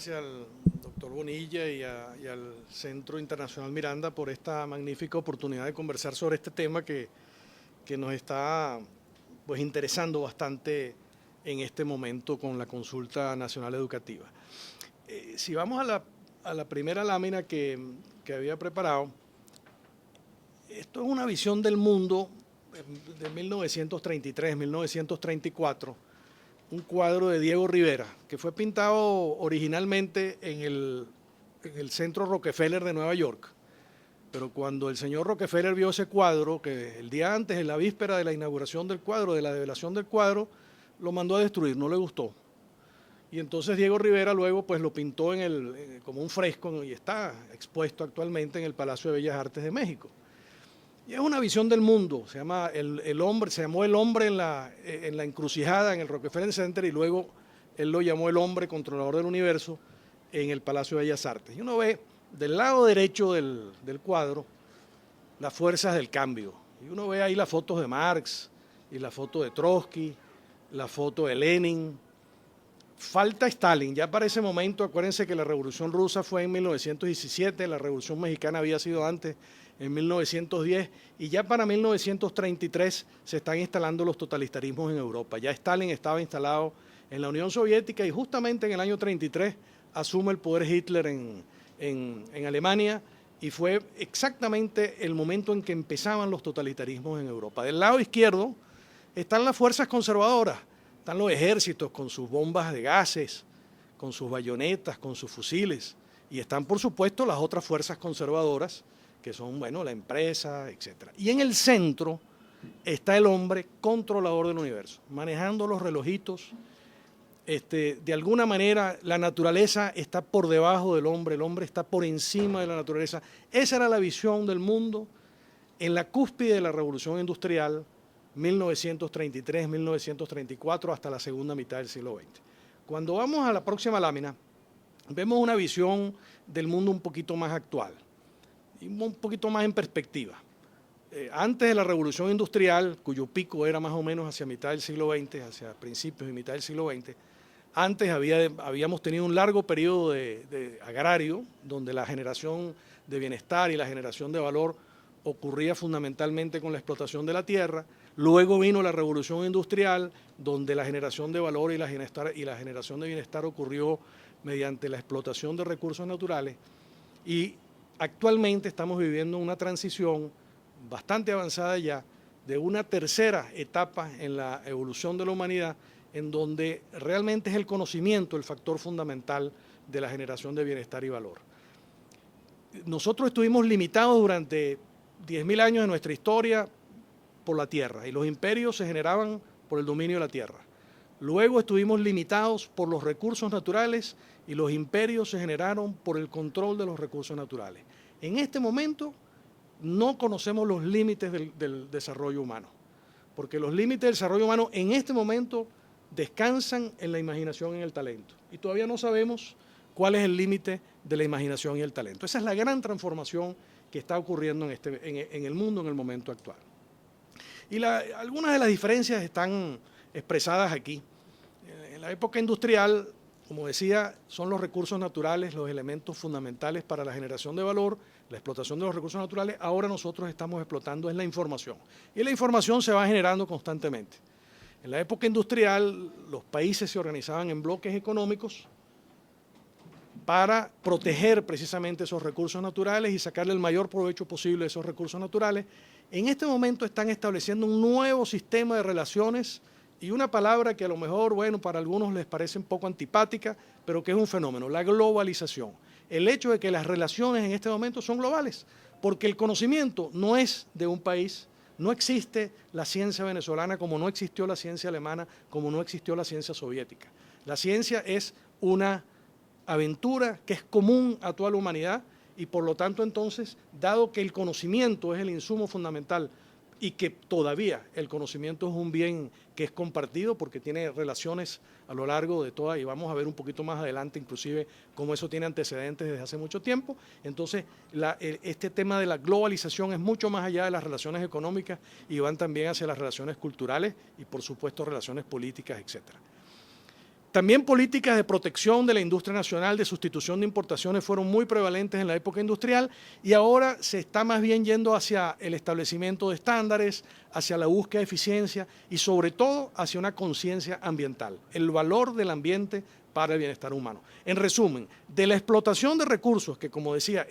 gracias al doctor Bonilla y al Centro Internacional Miranda por esta magnífica oportunidad de conversar sobre este tema que nos está pues interesando bastante en este momento con la consulta nacional educativa. Si vamos a la primera lámina que había preparado, esto es una visión del mundo de 1933, 1934, un cuadro de Diego Rivera, que fue pintado originalmente en el Centro Rockefeller de Nueva York. Pero cuando el señor Rockefeller vio ese cuadro, que el día antes, en la víspera de la inauguración del cuadro, de la develación del cuadro, lo mandó a destruir, no le gustó. Y entonces Diego Rivera luego pues lo pintó como un fresco y está expuesto actualmente en el Palacio de Bellas Artes de México. Y es una visión del mundo, se llamó el hombre en la encrucijada en el Rockefeller Center y luego él lo llamó el hombre controlador del universo en el Palacio de Bellas Artes. Y uno ve del lado derecho del cuadro las fuerzas del cambio. Y uno ve ahí las fotos de Marx y la foto de Trotsky, la foto de Lenin. Falta Stalin, ya para ese momento, acuérdense que la Revolución Rusa fue en 1917, la Revolución Mexicana había sido antes, en 1910, y ya para 1933 se están instalando los totalitarismos en Europa. Ya Stalin estaba instalado en la Unión Soviética y justamente en el año 33 asume el poder Hitler en Alemania y fue exactamente el momento en que empezaban los totalitarismos en Europa. Del lado izquierdo están las fuerzas conservadoras, están los ejércitos con sus bombas de gases, con sus bayonetas, con sus fusiles, y están por supuesto las otras fuerzas conservadoras, que son, bueno, la empresa, etc. Y en el centro está el hombre controlador del universo, manejando los relojitos. De alguna manera la naturaleza está por debajo del hombre, el hombre está por encima de la naturaleza. Esa era la visión del mundo en la cúspide de la Revolución Industrial, 1933, 1934, hasta la segunda mitad del siglo XX. Cuando vamos a la próxima lámina, vemos una visión del mundo un poquito más actual y un poquito más en perspectiva. Antes de la Revolución Industrial, cuyo pico era más o menos hacia mitad del siglo XX, hacia principios y mitad del siglo XX, antes habíamos tenido un largo periodo de agrario, donde la generación de bienestar y la generación de valor ocurría fundamentalmente con la explotación de la tierra. Luego vino la Revolución Industrial, donde la generación de valor y la generación de bienestar ocurrió mediante la explotación de recursos naturales. Y actualmente estamos viviendo una transición bastante avanzada ya de una tercera etapa en la evolución de la humanidad, en donde realmente es el conocimiento el factor fundamental de la generación de bienestar y valor. Nosotros estuvimos limitados durante 10.000 años de nuestra historia por la tierra y los imperios se generaban por el dominio de la tierra. Luego estuvimos limitados por los recursos naturales y los imperios se generaron por el control de los recursos naturales. En este momento no conocemos los límites del desarrollo humano, porque los límites del desarrollo humano en este momento descansan en la imaginación y en el talento. Y todavía no sabemos cuál es el límite de la imaginación y el talento. Esa es la gran transformación que está ocurriendo en el mundo en el momento actual. Y algunas de las diferencias están expresadas aquí. En la época industrial, como decía, son los recursos naturales los elementos fundamentales para la generación de valor, la explotación de los recursos naturales. Ahora nosotros estamos explotando es la información. Y la información se va generando constantemente. En la época industrial, los países se organizaban en bloques económicos para proteger precisamente esos recursos naturales y sacarle el mayor provecho posible de esos recursos naturales. En este momento están estableciendo un nuevo sistema de relaciones y una palabra que a lo mejor, bueno, para algunos les parece un poco antipática, pero que es un fenómeno, la globalización. El hecho de que las relaciones en este momento son globales, porque el conocimiento no es de un país. No existe la ciencia venezolana como no existió la ciencia alemana, como no existió la ciencia soviética. La ciencia es una aventura que es común a toda la humanidad y por lo tanto entonces, dado que el conocimiento es el insumo fundamental y que todavía el conocimiento es un bien que es compartido porque tiene relaciones a lo largo de toda, y vamos a ver un poquito más adelante inclusive cómo eso tiene antecedentes desde hace mucho tiempo. Entonces este tema de la globalización es mucho más allá de las relaciones económicas y van también hacia las relaciones culturales y por supuesto relaciones políticas, etcétera. También políticas de protección de la industria nacional, de sustitución de importaciones fueron muy prevalentes en la época industrial y ahora se está más bien yendo hacia el establecimiento de estándares, hacia la búsqueda de eficiencia y sobre todo hacia una conciencia ambiental, el valor del ambiente para el bienestar humano. En resumen, de la explotación de recursos que, como decía,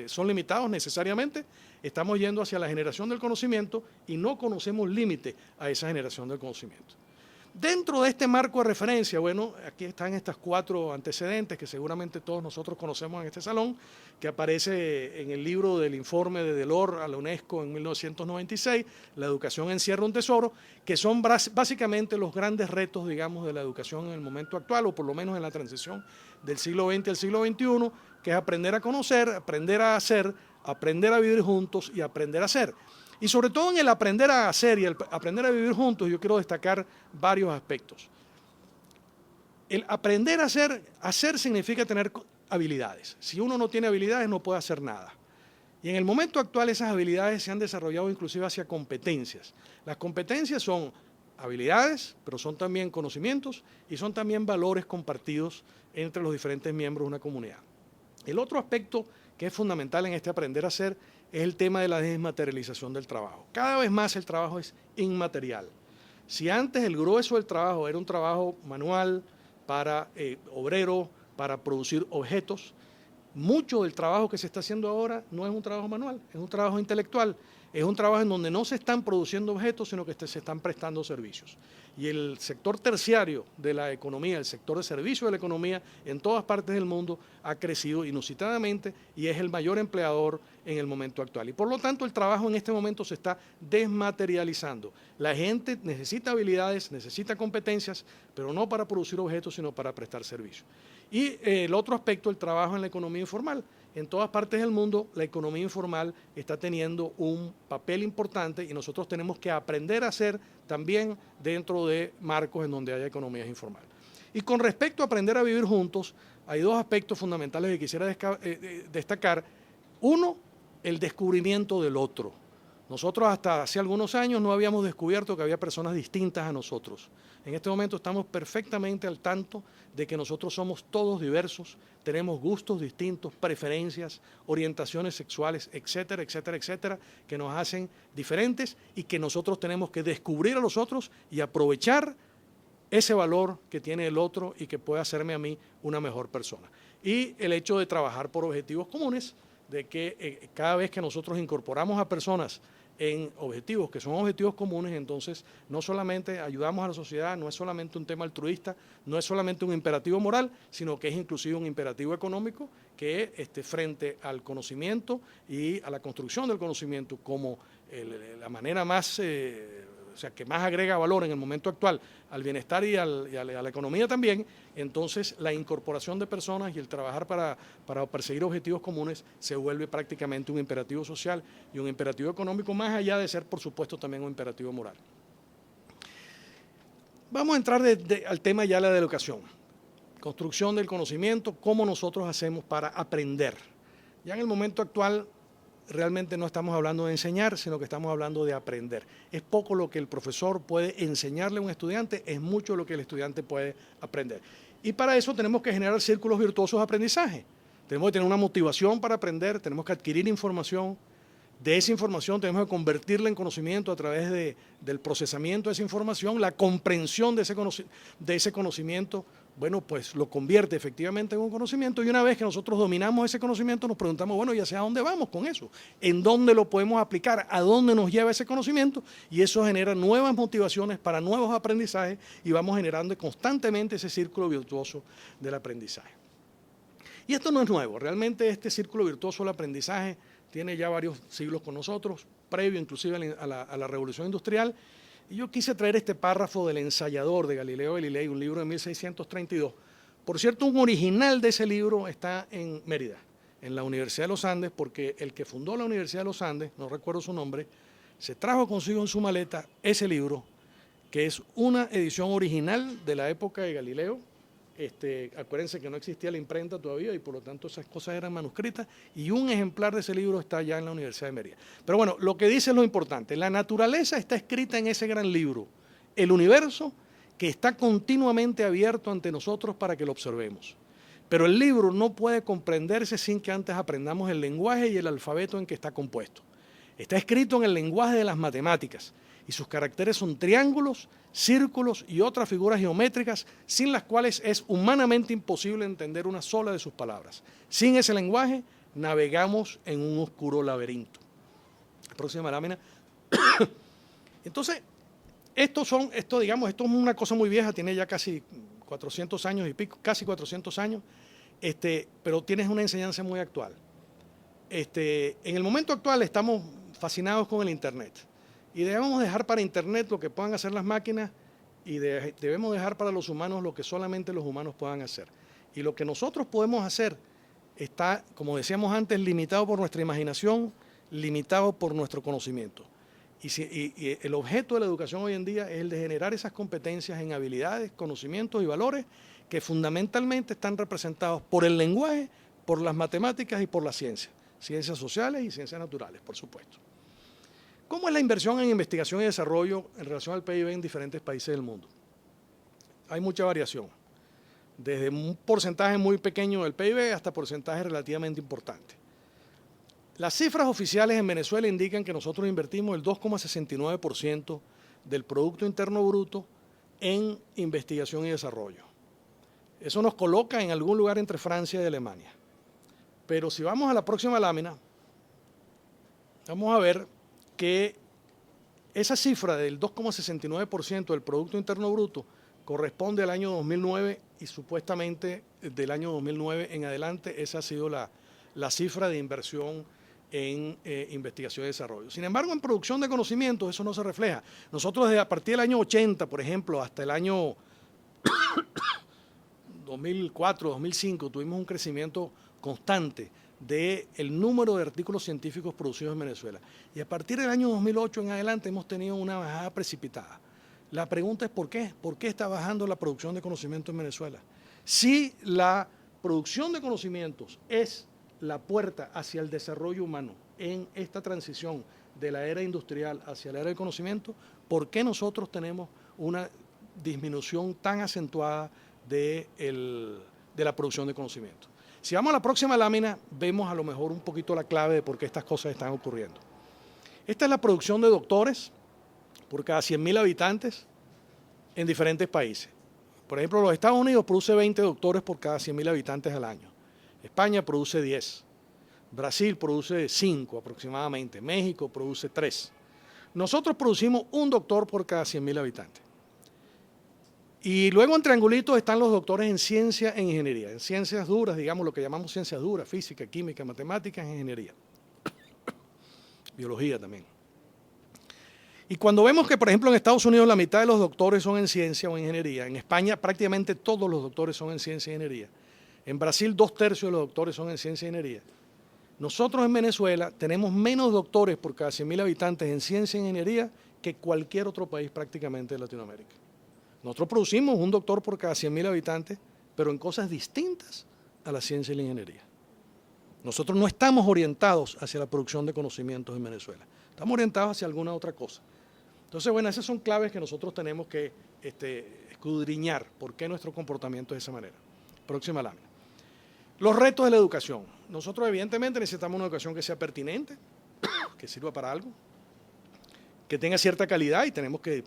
son limitados necesariamente, estamos yendo hacia la generación del conocimiento y no conocemos límite a esa generación del conocimiento. Dentro de este marco de referencia, bueno, aquí están estas 4 antecedentes que seguramente todos nosotros conocemos en este salón, que aparece en el libro del informe de Delors a la UNESCO en 1996, La educación encierra un tesoro, que son básicamente los grandes retos, digamos, de la educación en el momento actual, o por lo menos en la transición del siglo XX al siglo XXI, que es aprender a conocer, aprender a hacer, aprender a vivir juntos y aprender a ser. Y sobre todo en el aprender a hacer y el aprender a vivir juntos, yo quiero destacar varios aspectos. El aprender a hacer significa tener habilidades. Si uno no tiene habilidades, no puede hacer nada. Y en el momento actual esas habilidades se han desarrollado inclusive hacia competencias. Las competencias son habilidades, pero son también conocimientos y son también valores compartidos entre los diferentes miembros de una comunidad. El otro aspecto que es fundamental en este aprender a hacer es el tema de la desmaterialización del trabajo. Cada vez más el trabajo es inmaterial. Si antes el grueso del trabajo era un trabajo manual para obreros, para producir objetos, mucho del trabajo que se está haciendo ahora no es un trabajo manual, es un trabajo intelectual, es un trabajo en donde no se están produciendo objetos, sino que se están prestando servicios. Y el sector terciario de la economía, el sector de servicio de la economía, en todas partes del mundo ha crecido inusitadamente y es el mayor empleador en el momento actual. Y por lo tanto el trabajo en este momento se está desmaterializando. La gente necesita habilidades, necesita competencias, pero no para producir objetos, sino para prestar servicios. Y el otro aspecto, el trabajo en la economía informal. En todas partes del mundo la economía informal está teniendo un papel importante y nosotros tenemos que aprender a hacer también dentro de marcos en donde haya economías informales. Y con respecto a aprender a vivir juntos, hay 2 aspectos fundamentales que quisiera destacar. Uno, el descubrimiento del otro. Nosotros hasta hace algunos años no habíamos descubierto que había personas distintas a nosotros. En este momento estamos perfectamente al tanto de que nosotros somos todos diversos, tenemos gustos distintos, preferencias, orientaciones sexuales, etcétera, etcétera, etcétera, que nos hacen diferentes y que nosotros tenemos que descubrir a los otros y aprovechar ese valor que tiene el otro y que puede hacerme a mí una mejor persona. Y el hecho de trabajar por objetivos comunes, de que cada vez que nosotros incorporamos a personas en objetivos que son objetivos comunes, entonces no solamente ayudamos a la sociedad, no es solamente un tema altruista, no es solamente un imperativo moral, sino que es inclusive un imperativo económico que frente al conocimiento y a la construcción del conocimiento como la manera más, que más agrega valor en el momento actual al bienestar y a la economía también, entonces la incorporación de personas y el trabajar para perseguir objetivos comunes se vuelve prácticamente un imperativo social y un imperativo económico, más allá de ser, por supuesto, también un imperativo moral. Vamos a entrar al tema ya de la educación, construcción del conocimiento, cómo nosotros hacemos para aprender. Ya en el momento actual realmente no estamos hablando de enseñar, sino que estamos hablando de aprender. Es poco lo que el profesor puede enseñarle a un estudiante, es mucho lo que el estudiante puede aprender. Y para eso tenemos que generar círculos virtuosos de aprendizaje. Tenemos que tener una motivación para aprender, tenemos que adquirir información. De esa información tenemos que convertirla en conocimiento a través del procesamiento de esa información, la comprensión de ese conocimiento, bueno, pues lo convierte efectivamente en un conocimiento y una vez que nosotros dominamos ese conocimiento nos preguntamos, bueno, ¿y hacia dónde vamos con eso? ¿En dónde lo podemos aplicar? ¿A dónde nos lleva ese conocimiento? Y eso genera nuevas motivaciones para nuevos aprendizajes y vamos generando constantemente ese círculo virtuoso del aprendizaje. Y esto no es nuevo, realmente este círculo virtuoso del aprendizaje tiene ya varios siglos con nosotros, previo inclusive a la Revolución Industrial. Y yo quise traer este párrafo del ensayador de Galileo Galilei, un libro de 1632. Por cierto, un original de ese libro está en Mérida, en la Universidad de los Andes, porque el que fundó la Universidad de los Andes, no recuerdo su nombre, se trajo consigo en su maleta ese libro, que es una edición original de la época de Galileo. Acuérdense que no existía la imprenta todavía y por lo tanto esas cosas eran manuscritas y un ejemplar de ese libro está ya en la Universidad de Mérida. Pero bueno, lo que dice es lo importante, la naturaleza está escrita en ese gran libro, el universo que está continuamente abierto ante nosotros para que lo observemos. Pero el libro no puede comprenderse sin que antes aprendamos el lenguaje y el alfabeto en que está compuesto. Está escrito en el lenguaje de las matemáticas y sus caracteres son triángulos, círculos y otras figuras geométricas sin las cuales es humanamente imposible entender una sola de sus palabras. Sin ese lenguaje navegamos en un oscuro laberinto. La próxima lámina. Entonces, esto es una cosa muy vieja, tiene ya casi 400 años y pico, casi 400 años, pero tienes una enseñanza muy actual. En el momento actual estamos fascinados con el Internet y debemos dejar para Internet lo que puedan hacer las máquinas y debemos dejar para los humanos lo que solamente los humanos puedan hacer. Y lo que nosotros podemos hacer está, como decíamos antes, limitado por nuestra imaginación, limitado por nuestro conocimiento. Y el objeto de la educación hoy en día es el de generar esas competencias en habilidades, conocimientos y valores que fundamentalmente están representados por el lenguaje, por las matemáticas y por la ciencia, ciencias sociales y ciencias naturales, por supuesto. ¿Cómo es la inversión en investigación y desarrollo en relación al PIB en diferentes países del mundo? Hay mucha variación, desde un porcentaje muy pequeño del PIB hasta porcentajes relativamente importantes. Las cifras oficiales en Venezuela indican que nosotros invertimos el 2,69% del Producto Interno Bruto en investigación y desarrollo. Eso nos coloca en algún lugar entre Francia y Alemania. Pero si vamos a la próxima lámina, vamos a ver que esa cifra del 2,69% del Producto Interno Bruto corresponde al año 2009 y supuestamente del año 2009 en adelante esa ha sido la cifra de inversión en investigación y desarrollo. Sin embargo, en producción de conocimientos eso no se refleja. Nosotros desde a partir del año 80, por ejemplo, hasta el año 2004, 2005, tuvimos un crecimiento constante del número de artículos científicos producidos en Venezuela. Y a partir del año 2008 en adelante hemos tenido una bajada precipitada. La pregunta es ¿por qué? ¿Por qué está bajando la producción de conocimiento en Venezuela? Si la producción de conocimientos es la puerta hacia el desarrollo humano en esta transición de la era industrial hacia la era del conocimiento, ¿por qué nosotros tenemos una disminución tan acentuada de la producción de conocimiento? Si vamos a la próxima lámina, vemos a lo mejor un poquito la clave de por qué estas cosas están ocurriendo. Esta es la producción de doctores por cada 100.000 habitantes en diferentes países. Por ejemplo, los Estados Unidos produce 20 doctores por cada 100.000 habitantes al año. España produce 10. Brasil produce 5 aproximadamente. México produce 3. Nosotros producimos un doctor por cada 100.000 habitantes. Y luego en triangulitos están los doctores en ciencia e ingeniería, en ciencias duras, digamos lo que llamamos ciencias duras, física, química, matemáticas, ingeniería. Biología también. Y cuando vemos que, por ejemplo, en Estados Unidos la mitad de los doctores son en ciencia o ingeniería, en España prácticamente todos los doctores son en ciencia e ingeniería, en Brasil 2/3 de los doctores son en ciencia e ingeniería. Nosotros en Venezuela tenemos menos doctores por cada 100.000 habitantes en ciencia e ingeniería que cualquier otro país prácticamente de Latinoamérica. Nosotros producimos un doctor por cada 100.000 habitantes, pero en cosas distintas a la ciencia y la ingeniería. Nosotros no estamos orientados hacia la producción de conocimientos en Venezuela, estamos orientados hacia alguna otra cosa. Entonces, bueno, esas son claves que nosotros tenemos que escudriñar por qué nuestro comportamiento es de esa manera. Próxima lámina. Los retos de la educación. Nosotros evidentemente necesitamos una educación que sea pertinente, que sirva para algo, que tenga cierta calidad y tenemos que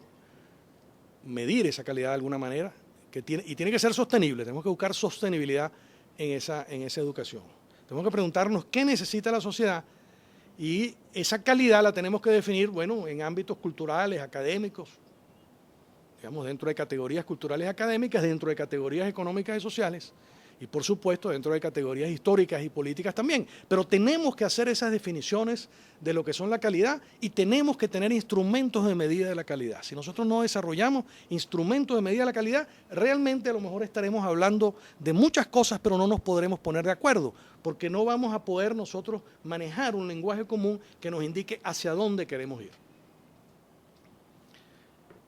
medir esa calidad de alguna manera, y tiene que ser sostenible, tenemos que buscar sostenibilidad en esa educación. Tenemos que preguntarnos qué necesita la sociedad y esa calidad la tenemos que definir, bueno, en ámbitos culturales, académicos, digamos, dentro de categorías culturales académicas, dentro de categorías económicas y sociales, y por supuesto dentro de categorías históricas y políticas también. Pero tenemos que hacer esas definiciones de lo que son la calidad y tenemos que tener instrumentos de medida de la calidad. Si nosotros no desarrollamos instrumentos de medida de la calidad, realmente a lo mejor estaremos hablando de muchas cosas, pero no nos podremos poner de acuerdo, porque no vamos a poder nosotros manejar un lenguaje común que nos indique hacia dónde queremos ir.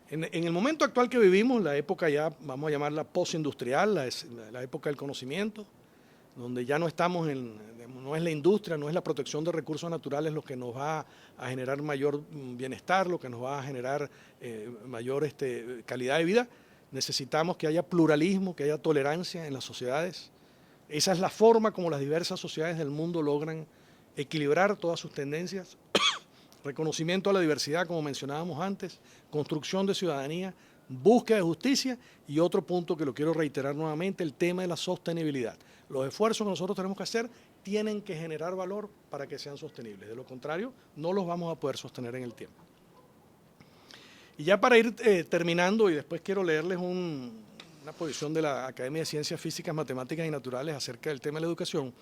En el momento actual que vivimos, la época ya, vamos a llamarla postindustrial, la época del conocimiento, donde ya no estamos no es la industria, no es la protección de recursos naturales lo que nos va a generar mayor bienestar, lo que nos va a generar mayor calidad de vida. necesitamos que haya pluralismo, que haya tolerancia en las sociedades. Esa es la forma como las diversas sociedades del mundo logran equilibrar todas sus tendencias. Reconocimiento a la diversidad, como mencionábamos antes, construcción de ciudadanía, búsqueda de justicia y otro punto que lo quiero reiterar nuevamente, el tema de la sostenibilidad. Los esfuerzos que nosotros tenemos que hacer tienen que generar valor para que sean sostenibles. De lo contrario, no los vamos a poder sostener en el tiempo. Y ya para ir terminando, y después quiero leerles una posición de la Academia de Ciencias Físicas, Matemáticas y Naturales acerca del tema de la educación.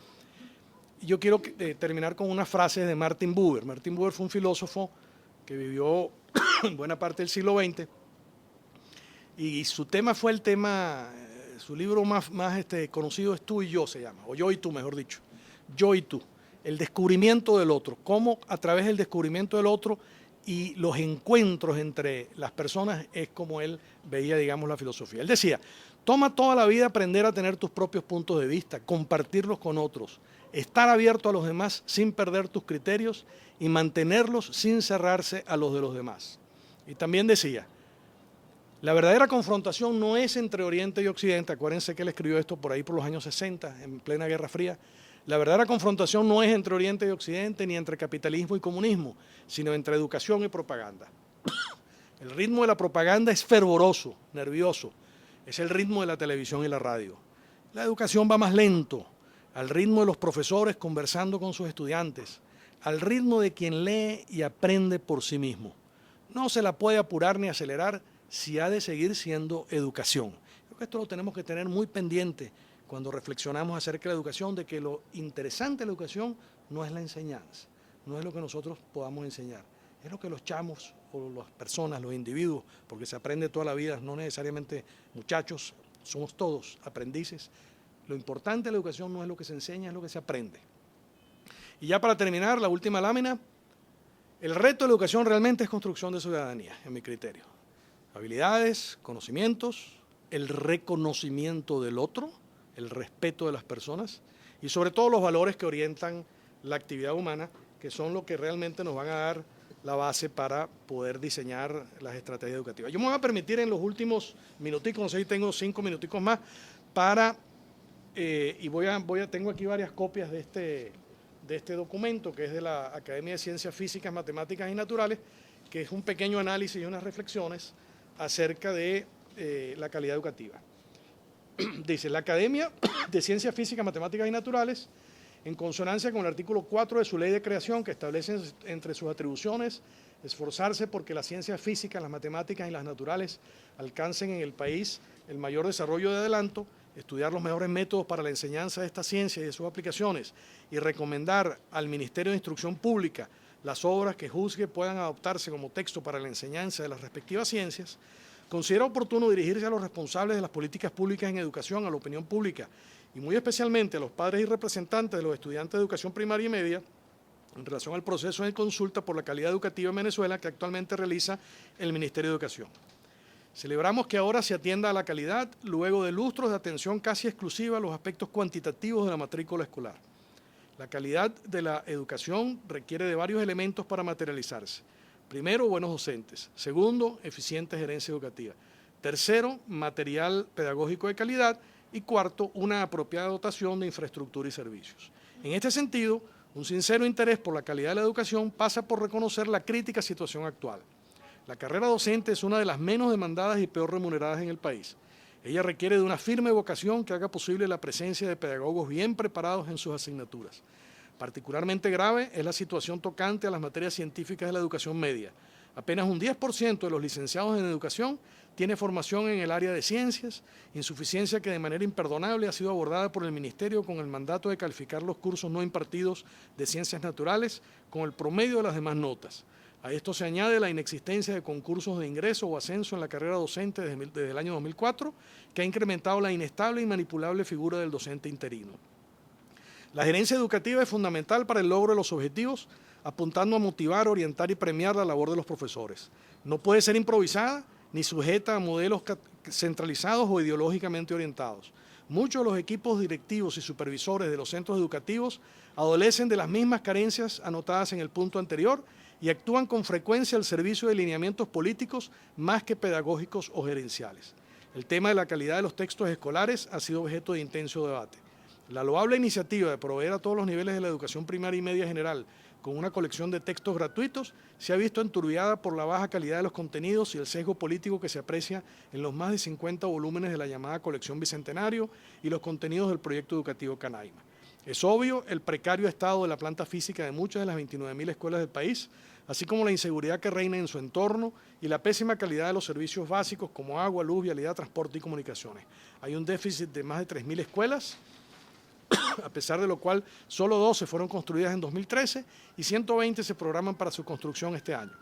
Yo quiero terminar con una frase de Martin Buber. Martin Buber fue un filósofo que vivió en buena parte del siglo XX y su tema fue el tema, su libro más conocido es Tú y Yo, se llama, o Yo y Tú, mejor dicho. Yo y Tú, el descubrimiento del otro, cómo a través del descubrimiento del otro y los encuentros entre las personas es como él veía, digamos, la filosofía. Él decía, toma toda la vida aprender a tener tus propios puntos de vista, compartirlos con otros, estar abierto a los demás sin perder tus criterios y mantenerlos sin cerrarse a los de los demás. Y también decía, la verdadera confrontación no es entre Oriente y Occidente, acuérdense que él escribió esto por ahí por los años 60, en plena Guerra Fría. La verdadera confrontación no es entre Oriente y Occidente, ni entre capitalismo y comunismo, sino entre educación y propaganda. El ritmo de la propaganda es fervoroso, nervioso. Es el ritmo de la televisión y la radio. La educación va más lento, al ritmo de los profesores conversando con sus estudiantes, al ritmo de quien lee y aprende por sí mismo. No se la puede apurar ni acelerar si ha de seguir siendo educación. Creo que esto lo tenemos que tener muy pendiente cuando reflexionamos acerca de la educación, de que lo interesante de la educación no es la enseñanza, no es lo que nosotros podamos enseñar, es lo que los chamos o las personas, los individuos, porque se aprende toda la vida, no necesariamente muchachos, somos todos aprendices. Lo importante de la educación no es lo que se enseña, es lo que se aprende. Y ya para terminar, la última lámina, el reto de la educación realmente es construcción de ciudadanía, en mi criterio. Habilidades, conocimientos, el reconocimiento del otro, el respeto de las personas y sobre todo los valores que orientan la actividad humana, que son lo que realmente nos van a dar la base para poder diseñar las estrategias educativas. Yo me voy a permitir en los últimos minuticos, no sé si tengo 5 minuticos más, para, tengo aquí varias copias de este documento, que es de la Academia de Ciencias Físicas, Matemáticas y Naturales, que es un pequeño análisis y unas reflexiones acerca de la calidad educativa. Dice, la Academia de Ciencias Físicas, Matemáticas y Naturales, en consonancia con el artículo 4 de su ley de creación, que establece entre sus atribuciones esforzarse porque las ciencias físicas, las matemáticas y las naturales alcancen en el país el mayor desarrollo de adelanto, estudiar los mejores métodos para la enseñanza de estas ciencias y de sus aplicaciones y recomendar al Ministerio de Instrucción Pública las obras que juzgue puedan adoptarse como texto para la enseñanza de las respectivas ciencias, considera oportuno dirigirse a los responsables de las políticas públicas en educación, a la opinión pública y muy especialmente a los padres y representantes de los estudiantes de educación primaria y media en relación al proceso de consulta por la calidad educativa en Venezuela que actualmente realiza el Ministerio de Educación. Celebramos que ahora se atienda a la calidad luego de lustros de atención casi exclusiva a los aspectos cuantitativos de la matrícula escolar. La calidad de la educación requiere de varios elementos para materializarse. Primero, buenos docentes. Segundo, eficiente gerencia educativa. Tercero, material pedagógico de calidad. Y cuarto, una apropiada dotación de infraestructura y servicios. En este sentido, un sincero interés por la calidad de la educación pasa por reconocer la crítica situación actual. La carrera docente es una de las menos demandadas y peor remuneradas en el país. Ella requiere de una firme vocación que haga posible la presencia de pedagogos bien preparados en sus asignaturas. Particularmente grave es la situación tocante a las materias científicas de la educación media. Apenas un 10% de los licenciados en educación tiene formación en el área de ciencias, insuficiencia que de manera imperdonable ha sido abordada por el Ministerio con el mandato de calificar los cursos no impartidos de ciencias naturales con el promedio de las demás notas. A esto se añade la inexistencia de concursos de ingreso o ascenso en la carrera docente desde el año 2004, que ha incrementado la inestable y manipulable figura del docente interino. La gerencia educativa es fundamental para el logro de los objetivos, apuntando a motivar, orientar y premiar la labor de los profesores. No puede ser improvisada ni sujeta a modelos centralizados o ideológicamente orientados. Muchos de los equipos directivos y supervisores de los centros educativos adolecen de las mismas carencias anotadas en el punto anterior y actúan con frecuencia al servicio de lineamientos políticos más que pedagógicos o gerenciales. El tema de la calidad de los textos escolares ha sido objeto de intenso debate. La loable iniciativa de proveer a todos los niveles de la educación primaria y media general con una colección de textos gratuitos se ha visto enturbiada por la baja calidad de los contenidos y el sesgo político que se aprecia en los más de 50 volúmenes de la llamada colección Bicentenario y los contenidos del proyecto educativo Canaima. Es obvio el precario estado de la planta física de muchas de las 29.000 escuelas del país, así como la inseguridad que reina en su entorno y la pésima calidad de los servicios básicos como agua, luz, vialidad, transporte y comunicaciones. Hay un déficit de más de 3.000 escuelas, a pesar de lo cual solo 12 fueron construidas en 2013 y 120 se programan para su construcción este año.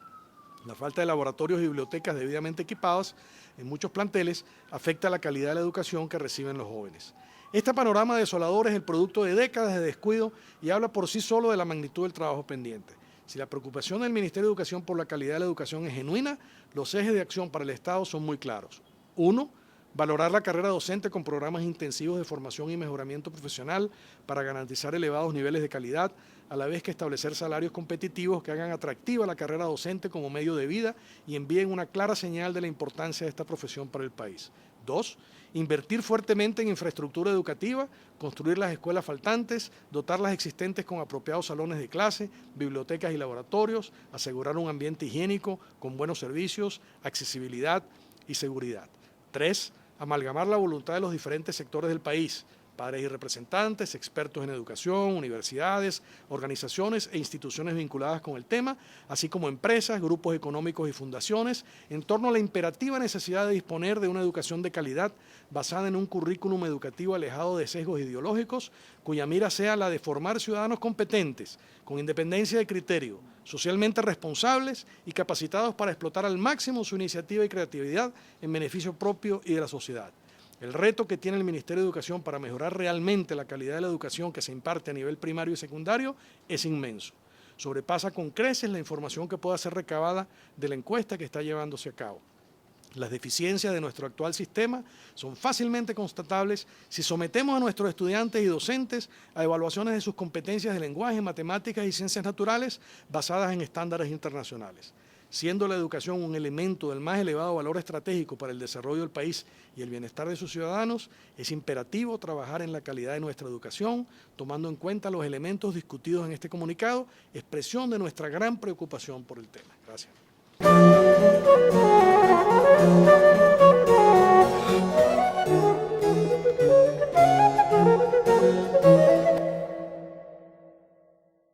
La falta de laboratorios y bibliotecas debidamente equipadas en muchos planteles afecta la calidad de la educación que reciben los jóvenes. Este panorama desolador es el producto de décadas de descuido y habla por sí solo de la magnitud del trabajo pendiente. Si la preocupación del Ministerio de Educación por la calidad de la educación es genuina, los ejes de acción para el Estado son muy claros. 1. Valorar la carrera docente con programas intensivos de formación y mejoramiento profesional para garantizar elevados niveles de calidad, a la vez que establecer salarios competitivos que hagan atractiva la carrera docente como medio de vida y envíen una clara señal de la importancia de esta profesión para el país. 2. Invertir fuertemente en infraestructura educativa, construir las escuelas faltantes, dotar las existentes con apropiados salones de clase, bibliotecas y laboratorios, asegurar un ambiente higiénico con buenos servicios, accesibilidad y seguridad. 3. Amalgamar la voluntad de los diferentes sectores del país, padres y representantes, expertos en educación, universidades, organizaciones e instituciones vinculadas con el tema, así como empresas, grupos económicos y fundaciones, en torno a la imperativa necesidad de disponer de una educación de calidad basada en un currículum educativo alejado de sesgos ideológicos, cuya mira sea la de formar ciudadanos competentes, con independencia de criterio, socialmente responsables y capacitados para explotar al máximo su iniciativa y creatividad en beneficio propio y de la sociedad. El reto que tiene el Ministerio de Educación para mejorar realmente la calidad de la educación que se imparte a nivel primario y secundario es inmenso. Sobrepasa con creces la información que pueda ser recabada de la encuesta que está llevándose a cabo. Las deficiencias de nuestro actual sistema son fácilmente constatables si sometemos a nuestros estudiantes y docentes a evaluaciones de sus competencias de lenguaje, matemáticas y ciencias naturales basadas en estándares internacionales. Siendo la educación un elemento del más elevado valor estratégico para el desarrollo del país y el bienestar de sus ciudadanos, es imperativo trabajar en la calidad de nuestra educación, tomando en cuenta los elementos discutidos en este comunicado, expresión de nuestra gran preocupación por el tema. Gracias.